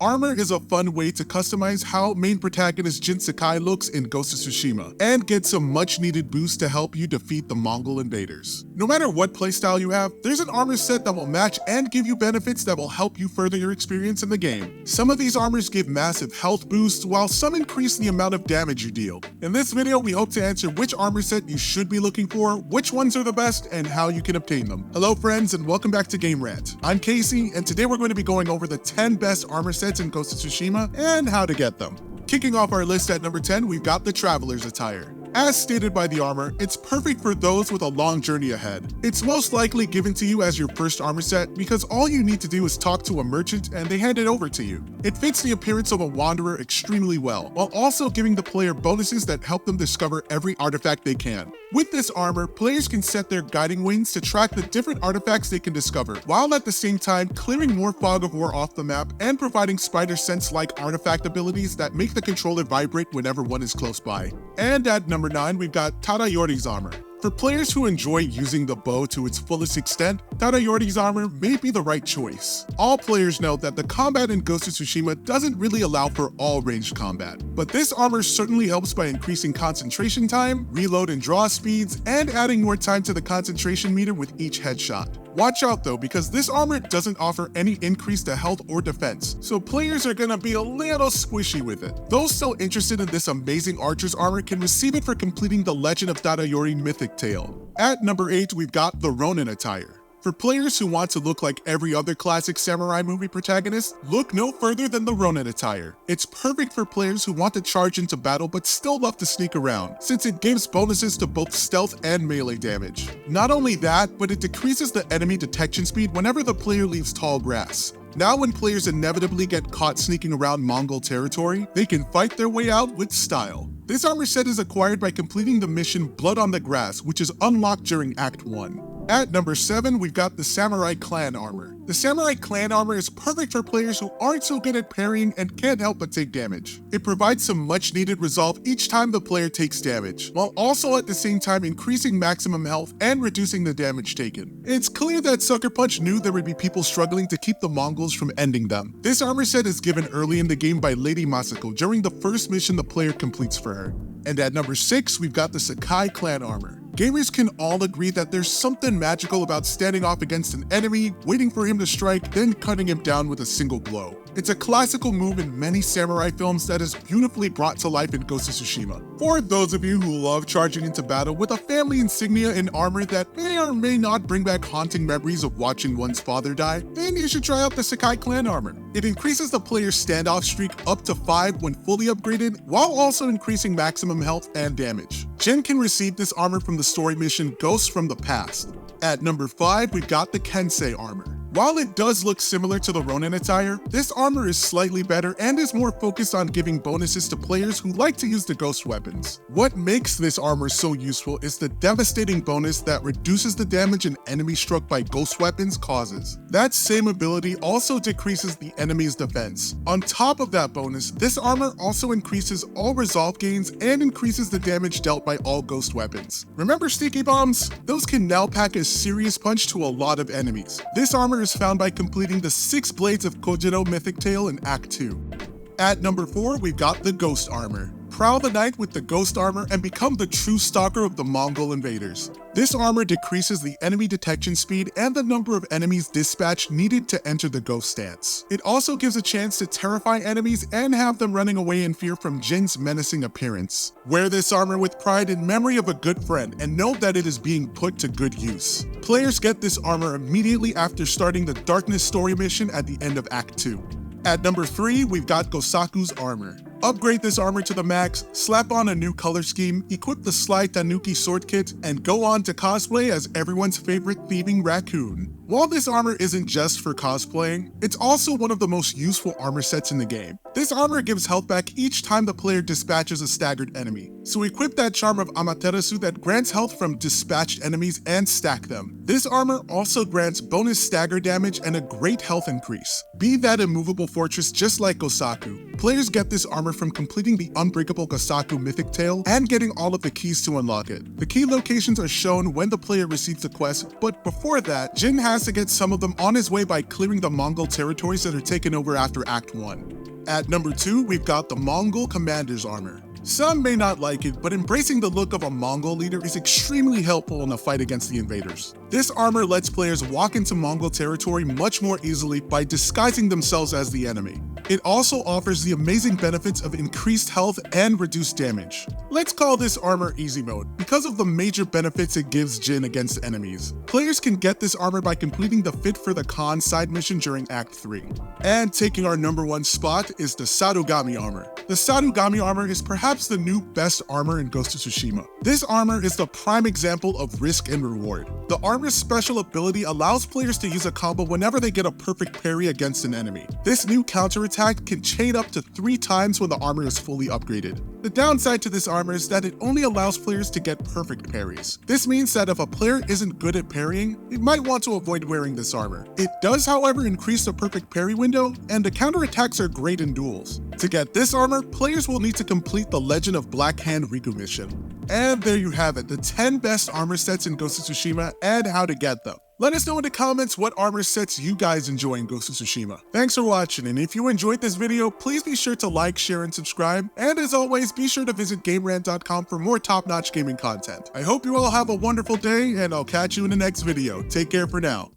Armor is a fun way to customize how main protagonist Sakai looks in Ghost of Tsuchima, and get some much needed boost to help you defeat the Mongol invaders. No matter what playstyle you have, there's an armor set that will match and give you benefits that will help you further your experience in the game. Some of these armors give massive health boosts, while some increase the amount of damage you deal. In this video, we hope to answer which armor set you should be looking for, which ones are the best, and how you can obtain them. Hello friends, and welcome back to Game Rant. I'm Casey, and today we're going to be going over the 10 best armor sets in Ghost of Tsushima and how to get them. Kicking off our list at number 10, we've got the Traveler's Attire. As stated by the armor, it's perfect for those with a long journey ahead. It's most likely given to you as your first armor set because all you need to do is talk to a merchant and they hand it over to you. It fits the appearance of a wanderer extremely well, while also giving the player bonuses that help them discover every artifact they can. With this armor, players can set their guiding wings to track the different artifacts they can discover, while at the same time clearing more fog of war off the map and providing spider sense-like artifact abilities that make the controller vibrate whenever one is close by. And at number 9, we've got Tadayori's armor. For players who enjoy using the bow to its fullest extent, Tadayori's armor may be the right choice. All players know that the combat in Ghost of Tsushima doesn't really allow for all ranged combat, but this armor certainly helps by increasing concentration time, reload and draw speeds, and adding more time to the concentration meter with each headshot. Watch out though, because this armor doesn't offer any increase to health or defense, so players are gonna be a little squishy with it. Those still interested in this amazing archer's armor can receive it for completing the Legend of Tadayori mythic tale. At number 8, we've got the Ronin Attire. For players who want to look like every other classic samurai movie protagonist, look no further than the Ronin Attire. It's perfect for players who want to charge into battle but still love to sneak around, since it gives bonuses to both stealth and melee damage. Not only that, but it decreases the enemy detection speed whenever the player leaves tall grass. Now when players inevitably get caught sneaking around Mongol territory, they can fight their way out with style. This armor set is acquired by completing the mission Blood on the Grass, which is unlocked during Act 1. At number 7, we've got the Samurai Clan Armor. The Samurai Clan Armor is perfect for players who aren't so good at parrying and can't help but take damage. It provides some much needed resolve each time the player takes damage, while also at the same time increasing maximum health and reducing the damage taken. It's clear that Sucker Punch knew there would be people struggling to keep the Mongols from ending them. This armor set is given early in the game by Lady Masako during the first mission the player completes for her. And at number 6, we've got the Sakai Clan Armor. Gamers can all agree that there's something magical about standing off against an enemy, waiting for him to strike, then cutting him down with a single blow. It's a classical move in many samurai films that is beautifully brought to life in Ghost of Tsushima. For those of you who love charging into battle with a family insignia and armor that may or may not bring back haunting memories of watching one's father die, then you should try out the Sakai Clan Armor. It increases the player's standoff streak up to 5 when fully upgraded, while also increasing maximum health and damage. Jin can receive this armor from the story mission Ghosts from the Past. At number 5, we've got the Kensei Armor. While it does look similar to the Ronin Attire, this armor is slightly better and is more focused on giving bonuses to players who like to use the ghost weapons. What makes this armor so useful is the devastating bonus that reduces the damage an enemy struck by ghost weapons causes. That same ability also decreases the enemy's defense. On top of that bonus, this armor also increases all resolve gains and increases the damage dealt by all ghost weapons. Remember sticky bombs? Those can now pack a serious punch to a lot of enemies. This armor is found by completing the 6 Blades of Kojiro mythic tale in Act 2. At number 4, we've got the Ghost Armor. Prowl the night with the Ghost Armor and become the true stalker of the Mongol invaders. This armor decreases the enemy detection speed and the number of enemies dispatched needed to enter the ghost stance. It also gives a chance to terrify enemies and have them running away in fear from Jin's menacing appearance. Wear this armor with pride in memory of a good friend and know that it is being put to good use. Players get this armor immediately after starting the Darkness story mission at the end of Act 2. At number 3, we've got Gosaku's Armor. Upgrade this armor to the max, slap on a new color scheme, equip the Sly Tanuki sword kit, and go on to cosplay as everyone's favorite thieving raccoon. While this armor isn't just for cosplaying, it's also one of the most useful armor sets in the game. This armor gives health back each time the player dispatches a staggered enemy, so equip that charm of Amaterasu that grants health from dispatched enemies and stack them. This armor also grants bonus stagger damage and a great health increase. Be that immovable fortress just like Gosaku. Players get this armor from completing the Unbreakable Gosaku mythic tale and getting all of the keys to unlock it. The key locations are shown when the player receives the quest, but before that, Jin has to get some of them on his way by clearing the Mongol territories that are taken over after Act 1. At number 2, we've got the Mongol Commander's Armor. Some may not like it, but embracing the look of a Mongol leader is extremely helpful in a fight against the invaders. This armor lets players walk into Mongol territory much more easily by disguising themselves as the enemy. It also offers the amazing benefits of increased health and reduced damage. Let's call this armor easy mode, because of the major benefits it gives Jin against enemies. Players can get this armor by completing the Fit for the Khan side mission during Act 3. And taking our number 1 spot is the Sarugami Armor. The Sarugami Armor is perhaps the new best armor in Ghost of Tsushima. This armor is the prime example of risk and reward. The armor's special ability allows players to use a combo whenever they get a perfect parry against an enemy. This new counterattack can chain up to 3 times when the armor is fully upgraded. The downside to this armor is that it only allows players to get perfect parries. This means that if a player isn't good at parrying, they might want to avoid wearing this armor. It does, however, increase the perfect parry window, and the counterattacks are great in duels. To get this armor, players will need to complete the Legend of Black Hand Riku mission. And there you have it, the 10 best armor sets in Ghost of Tsushima and how to get them. Let us know in the comments what armor sets you guys enjoy in Ghost of Tsushima. Thanks for watching, and if you enjoyed this video, please be sure to like, share, and subscribe. And as always, be sure to visit GameRant.com for more top-notch gaming content. I hope you all have a wonderful day, and I'll catch you in the next video. Take care for now.